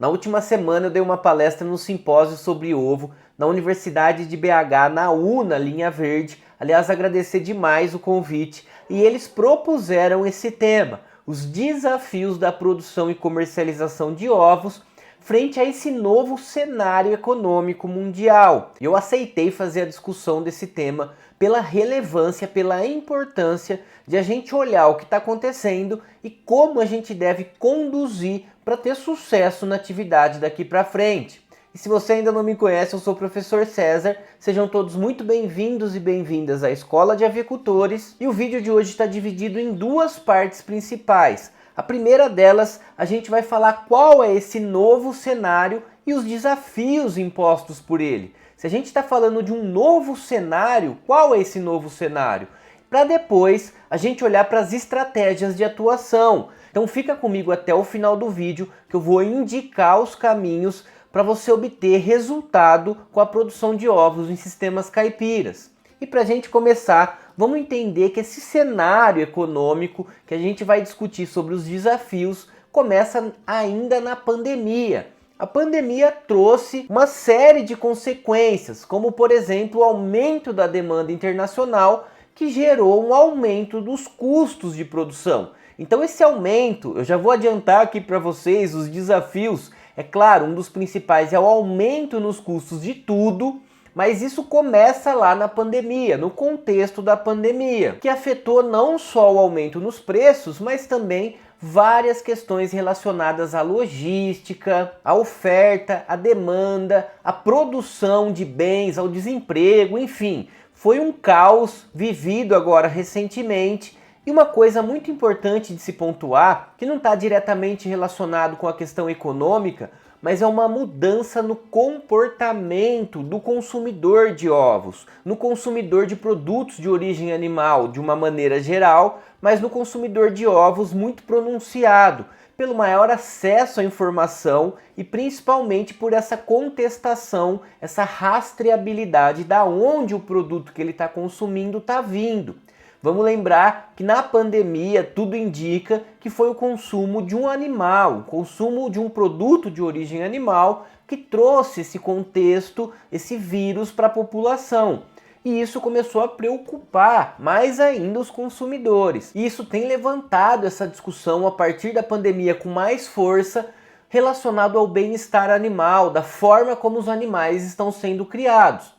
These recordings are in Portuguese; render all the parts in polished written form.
Na última semana eu dei uma palestra no simpósio sobre ovo na Universidade de BH, na UNA Linha Verde. Aliás, agradecer demais o convite. E eles propuseram esse tema, os desafios da produção e comercialização de ovos frente a esse novo cenário econômico mundial. Eu aceitei fazer a discussão desse tema pela relevância, pela importância de a gente olhar o que está acontecendo e como a gente deve conduzir para ter sucesso na atividade daqui para frente. E se você ainda não me conhece, eu sou o professor César. Sejam todos muito bem-vindos e bem-vindas à Escola de Avicultores. E o vídeo de hoje está dividido em duas partes principais. A primeira delas, a gente vai falar qual é esse novo cenário e os desafios impostos por ele. Se a gente está falando de um novo cenário, qual é esse novo cenário? Para depois a gente olhar para as estratégias de atuação. Então fica comigo até o final do vídeo que eu vou indicar os caminhos para você obter resultado com a produção de ovos em sistemas caipiras. E para a gente começar, vamos entender que esse cenário econômico que a gente vai discutir sobre os desafios começa ainda na pandemia. A pandemia trouxe uma série de consequências, como por exemplo o aumento da demanda internacional, que gerou um aumento dos custos de produção. Então esse aumento, eu já vou adiantar aqui para vocês os desafios. É claro, um dos principais é o aumento nos custos de tudo, mas isso começa lá na pandemia, no contexto da pandemia, que afetou não só o aumento nos preços, mas também várias questões relacionadas à logística, à oferta, à demanda, à produção de bens, ao desemprego, enfim. Foi um caos vivido agora recentemente. E uma coisa muito importante de se pontuar, que não está diretamente relacionado com a questão econômica, mas é uma mudança no comportamento do consumidor de ovos, no consumidor de produtos de origem animal de uma maneira geral, mas no consumidor de ovos muito pronunciado, pelo maior acesso à informação e principalmente por essa contestação, essa rastreabilidade da onde o produto que ele está consumindo está vindo. Vamos lembrar que na pandemia tudo indica que foi o consumo de um animal, o consumo de um produto de origem animal que trouxe esse contexto, esse vírus para a população. E isso começou a preocupar mais ainda os consumidores. E isso tem levantado essa discussão a partir da pandemia com mais força relacionado ao bem-estar animal, da forma como os animais estão sendo criados.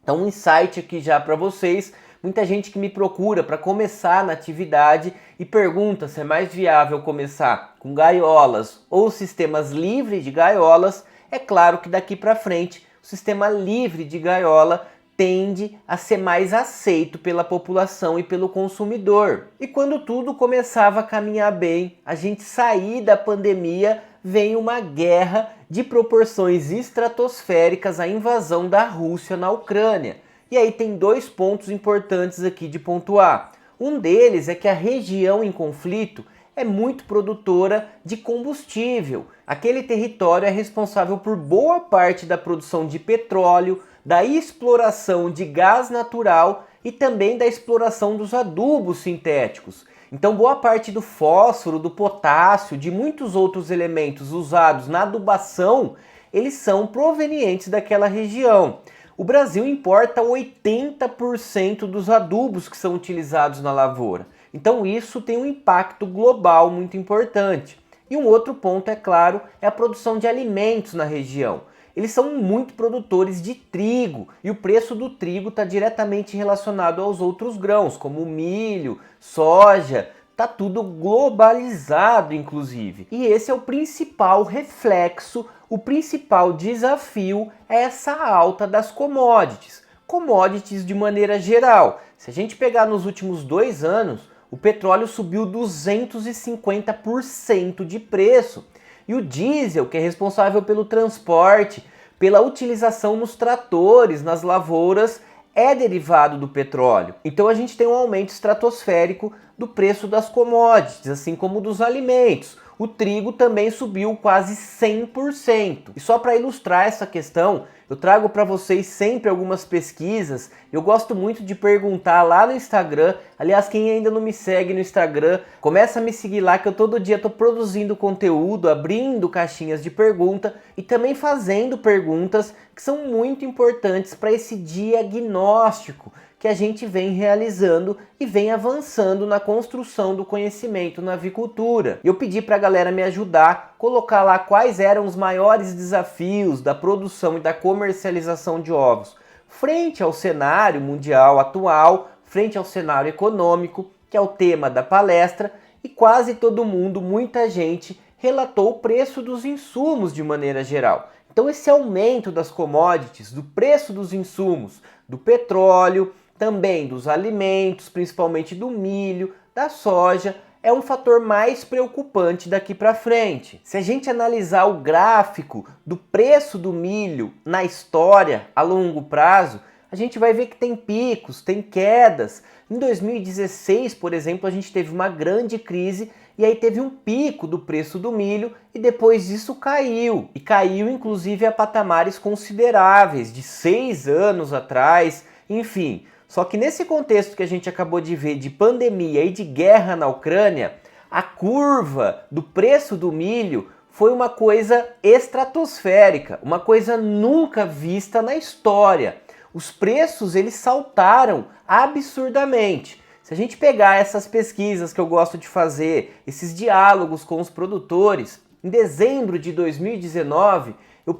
Então um insight aqui já para vocês. Muita gente que me procura para começar na atividade e pergunta se é mais viável começar com gaiolas ou sistemas livres de gaiolas. É claro que daqui para frente o sistema livre de gaiola tende a ser mais aceito pela população e pelo consumidor. E quando tudo começava a caminhar bem, a gente sair da pandemia, vem uma guerra de proporções estratosféricas, a invasão da Rússia na Ucrânia. E aí tem dois pontos importantes aqui de pontuar. Um deles é que a região em conflito é muito produtora de combustível. Aquele território é responsável por boa parte da produção de petróleo, da exploração de gás natural e também da exploração dos adubos sintéticos. Então boa parte do fósforo, do potássio, de muitos outros elementos usados na adubação, eles são provenientes daquela região. O Brasil importa 80% dos adubos que são utilizados na lavoura. Então isso tem um impacto global muito importante. E um outro ponto, é claro, é a produção de alimentos na região. Eles são muito produtores de trigo e o preço do trigo está diretamente relacionado aos outros grãos, como o milho, soja. Está tudo globalizado, inclusive. E esse é o principal reflexo, o principal desafio é essa alta das commodities. Commodities de maneira geral. Se a gente pegar nos últimos 2 anos, o petróleo subiu 250% de preço. E o diesel, que é responsável pelo transporte, pela utilização nos tratores, nas lavouras, é derivado do petróleo. Então a gente tem um aumento estratosférico do preço das commodities, assim como dos alimentos. o trigo também subiu quase 100%. E só para ilustrar essa questão, eu trago para vocês sempre algumas pesquisas. Eu gosto muito de perguntar lá no Instagram. Aliás, quem ainda não me segue no Instagram, começa a me seguir lá que eu todo dia estou produzindo conteúdo, abrindo caixinhas de pergunta e também fazendo perguntas que são muito importantes para esse diagnóstico que a gente vem realizando e vem avançando na construção do conhecimento na avicultura. Eu pedi para a galera me ajudar, colocar lá quais eram os maiores desafios da produção e da comercialização de ovos frente ao cenário mundial atual, frente ao cenário econômico, que é o tema da palestra, e quase todo mundo, muita gente, relatou o preço dos insumos de maneira geral. Então esse aumento das commodities, do preço dos insumos, do petróleo, também dos alimentos, principalmente do milho, da soja, é um fator mais preocupante daqui para frente. Se a gente analisar o gráfico do preço do milho na história a longo prazo, a gente vai ver que tem picos, tem quedas. Em 2016, por exemplo, a gente teve uma grande crise e aí teve um pico do preço do milho e depois disso caiu. E caiu inclusive a patamares consideráveis, de 6 anos atrás, enfim. Só que nesse contexto que a gente acabou de ver de pandemia e de guerra na Ucrânia, a curva do preço do milho foi uma coisa estratosférica, uma coisa nunca vista na história. Os preços eles saltaram absurdamente. Se a gente pegar essas pesquisas que eu gosto de fazer, esses diálogos com os produtores, em dezembro de 2019, eu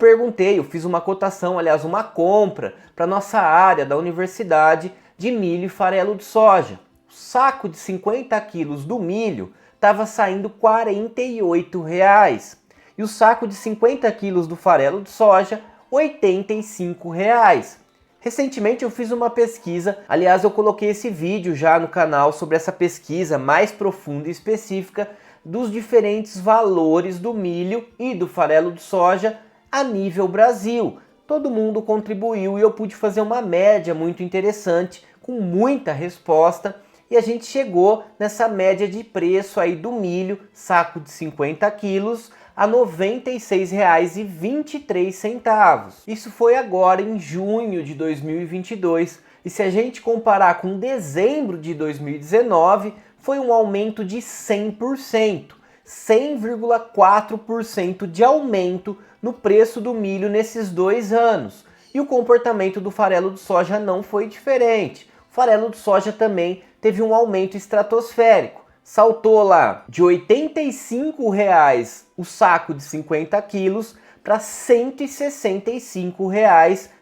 fiz uma cotação, aliás, uma compra para nossa área da universidade de milho e farelo de soja. O saco de 50 quilos do milho estava saindo R$ 48 e o saco de 50 quilos do farelo de soja R$ 85. Recentemente eu fiz uma pesquisa, aliás eu coloquei esse vídeo já no canal sobre essa pesquisa mais profunda e específica dos diferentes valores do milho e do farelo de soja a nível Brasil. Todo mundo contribuiu e eu pude fazer uma média muito interessante, com muita resposta, e a gente chegou nessa média de preço aí do milho, saco de 50 quilos, a R$ 96,23. Isso foi agora em junho de 2022, e se a gente comparar com dezembro de 2019, foi um aumento de 100%, 100,4% de aumento no preço do milho nesses 2 anos. E o comportamento do farelo de soja não foi diferente. O farelo de soja também teve um aumento estratosférico. Saltou lá de R$ 85 o saco de 50 quilos para R$ 165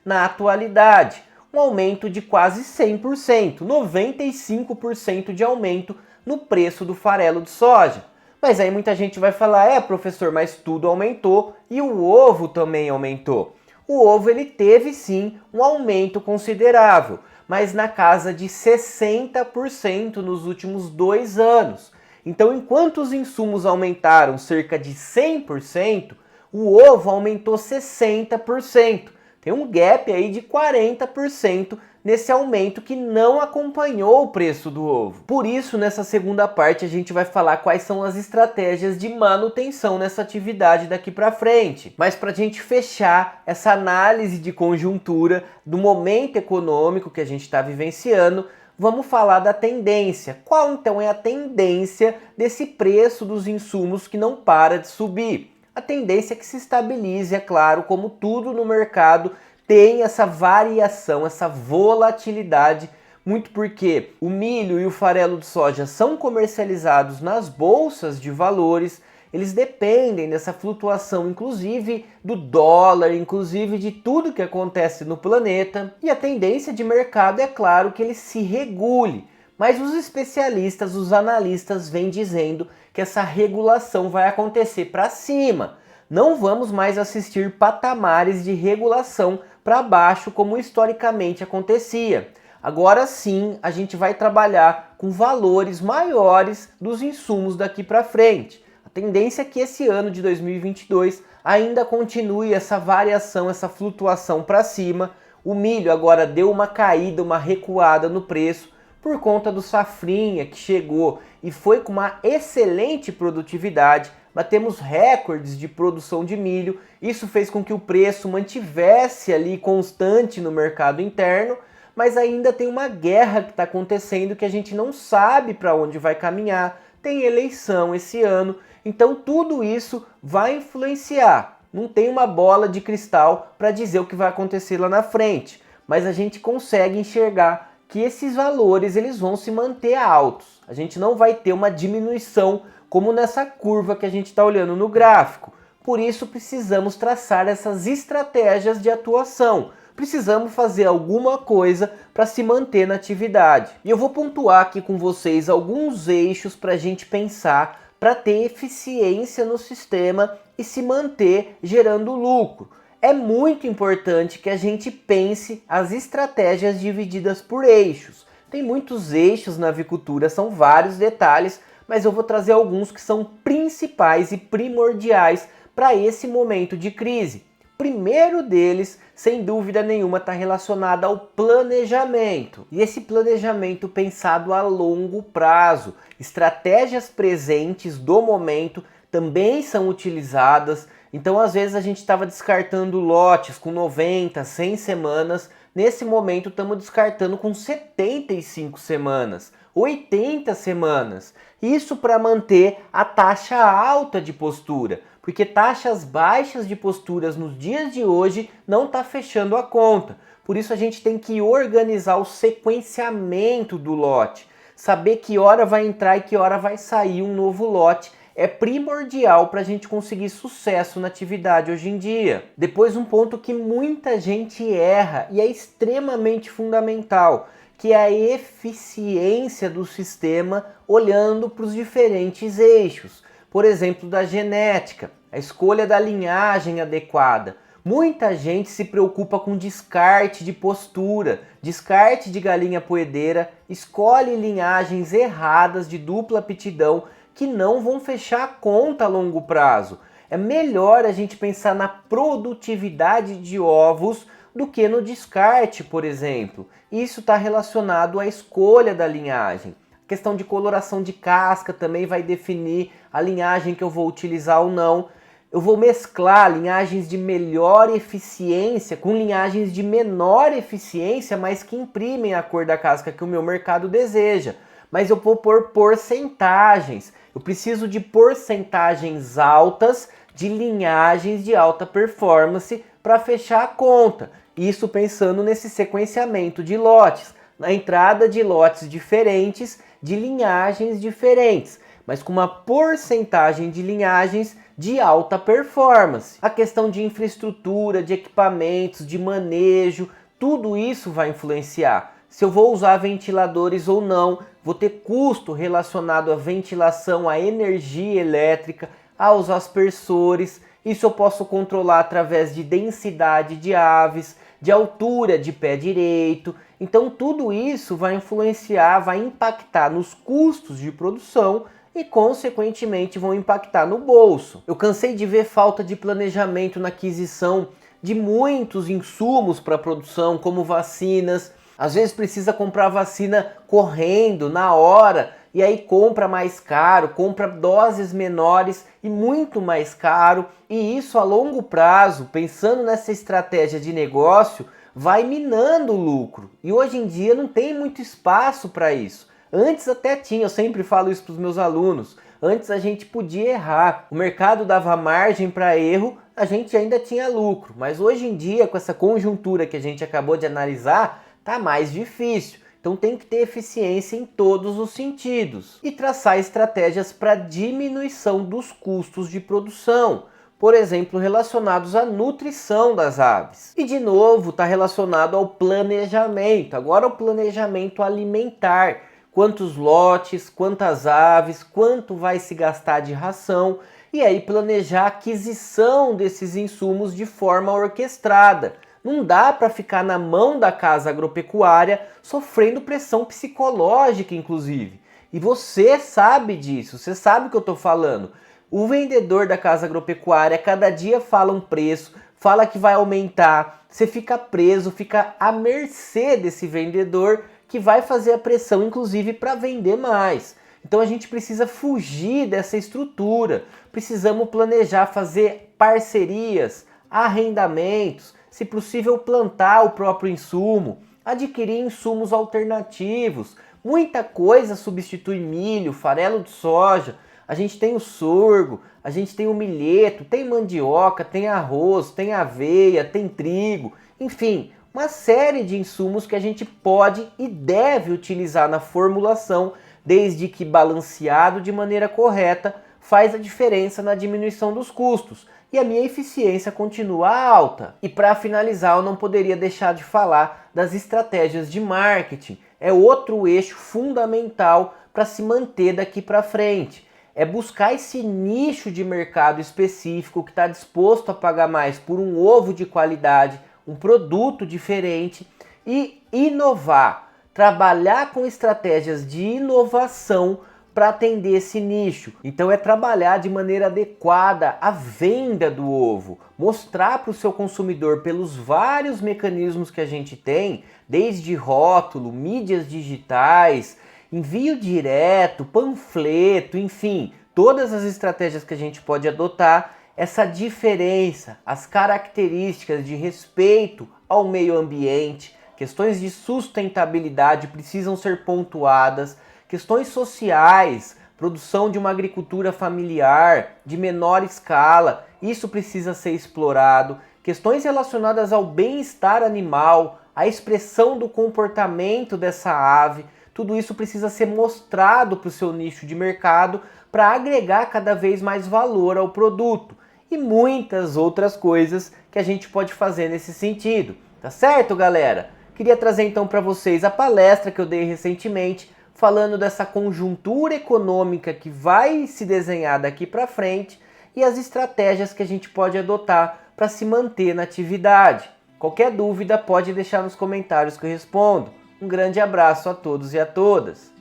na atualidade. Um aumento de quase 100%, 95% de aumento no preço do farelo de soja. Mas aí muita gente vai falar, professor, mas tudo aumentou e o ovo também aumentou. O ovo ele teve sim um aumento considerável, mas na casa de 60% nos últimos 2 anos. Então, enquanto os insumos aumentaram cerca de 100%, o ovo aumentou 60%. Tem um gap aí de 40% nesse aumento que não acompanhou o preço do ovo. Por isso, nessa segunda parte, a gente vai falar quais são as estratégias de manutenção nessa atividade daqui para frente. Mas para a gente fechar essa análise de conjuntura do momento econômico que a gente está vivenciando, vamos falar da tendência. Qual então é a tendência desse preço dos insumos que não para de subir? A tendência é que se estabilize, é claro, como tudo no mercado tem essa variação, essa volatilidade, muito porque o milho e o farelo de soja são comercializados nas bolsas de valores, eles dependem dessa flutuação, inclusive do dólar, inclusive de tudo que acontece no planeta, e a tendência de mercado é claro que ele se regule, mas os especialistas, os analistas vêm dizendo que essa regulação vai acontecer para cima. Não vamos mais assistir patamares de regulação para baixo como historicamente acontecia. Agora sim, a gente vai trabalhar com valores maiores dos insumos daqui para frente. A tendência é que esse ano de 2022 ainda continue essa variação, essa flutuação para cima. O milho agora deu uma caída, uma recuada no preço por conta do safrinha que chegou e foi com uma excelente produtividade. batemos recordes de produção de milho, isso fez com que o preço mantivesse ali constante no mercado interno, mas ainda tem uma guerra que está acontecendo que a gente não sabe para onde vai caminhar, tem eleição esse ano, então tudo isso vai influenciar. Não tem uma bola de cristal para dizer o que vai acontecer lá na frente, mas a gente consegue enxergar que esses valores eles vão se manter altos. A gente não vai ter uma diminuição como nessa curva que a gente está olhando no gráfico. Por isso precisamos traçar essas estratégias de atuação. Precisamos fazer alguma coisa para se manter na atividade. E eu vou pontuar aqui com vocês alguns eixos para a gente pensar para ter eficiência no sistema e se manter gerando lucro. É muito importante que a gente pense as estratégias divididas por eixos. Tem muitos eixos na avicultura, são vários detalhes, mas eu vou trazer alguns que são principais e primordiais para esse momento de crise. Primeiro deles, sem dúvida nenhuma, está relacionado ao planejamento. E esse planejamento pensado a longo prazo. Estratégias presentes do momento também são utilizadas. Então, às vezes, a gente estava descartando lotes com 90, 100 semanas. Nesse momento, estamos descartando com 75 semanas, 80 semanas. Isso para manter a taxa alta de postura, porque taxas baixas de posturas nos dias de hoje não está fechando a conta. Por isso, a gente tem que organizar o sequenciamento do lote, saber que hora vai entrar e que hora vai sair um novo lote. É primordial para a gente conseguir sucesso na atividade hoje em dia. Depois, um ponto que muita gente erra e é extremamente fundamental, que é a eficiência do sistema olhando para os diferentes eixos. Por exemplo, da genética, a escolha da linhagem adequada. Muita gente se preocupa com descarte de postura, descarte de galinha poedeira, escolhe linhagens erradas de dupla aptidão que não vão fechar a conta a longo prazo. É melhor a gente pensar na produtividade de ovos do que no descarte, por exemplo. Isso está relacionado à escolha da linhagem. A questão de coloração de casca também vai definir a linhagem que eu vou utilizar ou não. Eu vou mesclar linhagens de melhor eficiência com linhagens de menor eficiência, mas que imprimem a cor da casca que o meu mercado deseja. Mas eu vou pôr porcentagens. Eu preciso de porcentagens altas de linhagens de alta performance para fechar a conta. Isso pensando nesse sequenciamento de lotes, na entrada de lotes diferentes, de linhagens diferentes, mas com uma porcentagem de linhagens de alta performance. A questão de infraestrutura, de equipamentos, de manejo, tudo isso vai influenciar. Se eu vou usar ventiladores ou não, vou ter custo relacionado à ventilação, à energia elétrica, aos aspersores. Isso eu posso controlar através de densidade de aves, de altura de pé direito. Então tudo isso vai influenciar, vai impactar nos custos de produção e consequentemente vão impactar no bolso. Eu cansei de ver falta de planejamento na aquisição de muitos insumos para a produção, como vacinas. Às vezes precisa comprar vacina correndo, na hora, e aí compra mais caro, compra doses menores e muito mais caro. E isso a longo prazo, pensando nessa estratégia de negócio, vai minando o lucro. E hoje em dia não tem muito espaço para isso. Antes até tinha, eu sempre falo isso para os meus alunos, antes a gente podia errar. O mercado dava margem para erro, a gente ainda tinha lucro. Mas hoje em dia, com essa conjuntura que a gente acabou de analisar, tá mais difícil. Então tem que ter eficiência em todos os sentidos e traçar estratégias para diminuição dos custos de produção, por exemplo, relacionados à nutrição das aves. E de novo está relacionado ao planejamento, agora o planejamento alimentar. Quantos lotes, quantas aves, quanto vai se gastar de ração e aí planejar a aquisição desses insumos de forma orquestrada. Não dá para ficar na mão da casa agropecuária sofrendo pressão psicológica, inclusive. E você sabe disso, você sabe o que eu estou falando. O vendedor da casa agropecuária cada dia fala um preço, fala que vai aumentar. Você fica preso, fica à mercê desse vendedor que vai fazer a pressão, inclusive, para vender mais. Então a gente precisa fugir dessa estrutura, precisamos planejar, fazer parcerias, arrendamentos, se possível plantar o próprio insumo, adquirir insumos alternativos. Muita coisa substitui milho, farelo de soja, a gente tem o sorgo, a gente tem o milheto, tem mandioca, tem arroz, tem aveia, tem trigo, enfim, uma série de insumos que a gente pode e deve utilizar na formulação, desde que balanceado de maneira correta, faz a diferença na diminuição dos custos. E a minha eficiência continua alta. E para finalizar, eu não poderia deixar de falar das estratégias de marketing. É outro eixo fundamental para se manter daqui para frente. É buscar esse nicho de mercado específico que está disposto a pagar mais por um ovo de qualidade, um produto diferente e inovar. Trabalhar com estratégias de inovação para atender esse nicho. Então é trabalhar de maneira adequada a venda do ovo, mostrar para o seu consumidor pelos vários mecanismos que a gente tem, desde rótulo, mídias digitais, envio direto, panfleto, enfim, todas as estratégias que a gente pode adotar, essa diferença, as características de respeito ao meio ambiente, questões de sustentabilidade precisam ser pontuadas, questões sociais, produção de uma agricultura familiar, de menor escala, isso precisa ser explorado. Questões relacionadas ao bem-estar animal, a expressão do comportamento dessa ave, tudo isso precisa ser mostrado para o seu nicho de mercado para agregar cada vez mais valor ao produto. E muitas outras coisas que a gente pode fazer nesse sentido. Tá certo, galera? Queria trazer então para vocês a palestra que eu dei recentemente, falando dessa conjuntura econômica que vai se desenhar daqui para frente e as estratégias que a gente pode adotar para se manter na atividade. Qualquer dúvida pode deixar nos comentários que eu respondo. Um grande abraço a todos e a todas.